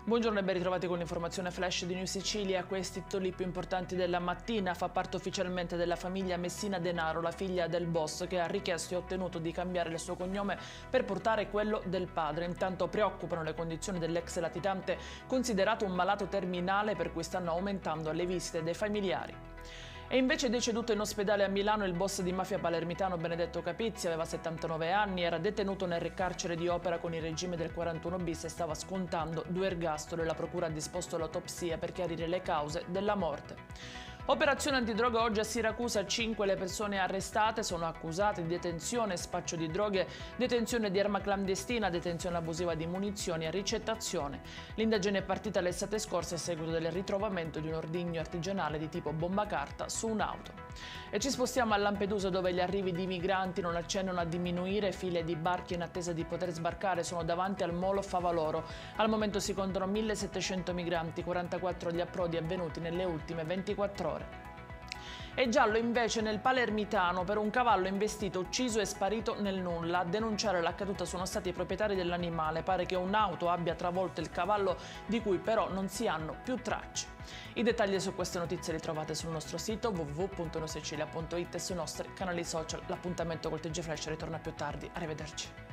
Buongiorno e ben ritrovati con l'informazione flash di New Sicilia. Questi titoli più importanti della mattina. Fa parte ufficialmente della famiglia Messina Denaro, la figlia del boss, che ha richiesto e ottenuto di cambiare il suo cognome per portare quello del padre. Intanto preoccupano le condizioni dell'ex latitante, considerato un malato terminale, per cui stanno aumentando le visite dei familiari. E invece deceduto in ospedale a Milano il boss di mafia palermitano Benedetto Capizzi. Aveva 79 anni, era detenuto nel carcere di Opera con il regime del 41 bis e stava scontando 2 ergastoli. La procura ha disposto l'autopsia per chiarire le cause della morte. Operazione antidroga oggi a Siracusa, 5 le persone arrestate, sono accusate di detenzione, spaccio di droghe, detenzione di arma clandestina, detenzione abusiva di munizioni e ricettazione. L'indagine è partita l'estate scorsa a seguito del ritrovamento di un ordigno artigianale di tipo bomba carta su un'auto. E ci spostiamo a Lampedusa, dove gli arrivi di migranti non accennano a diminuire. File di barchi in attesa di poter sbarcare sono davanti al molo Favaloro. Al momento si contano 1700 migranti, 44 gli approdi avvenuti nelle ultime 24 ore. E giallo invece nel Palermitano per un cavallo investito, ucciso e sparito nel nulla. A denunciare l'accaduta sono stati i proprietari dell'animale. Pare che un'auto abbia travolto il cavallo, di cui però non si hanno più tracce. I dettagli su queste notizie li trovate sul nostro sito www.newsicilia.it e sui nostri canali social. L'appuntamento col TG Flash ritorna più tardi. Arrivederci.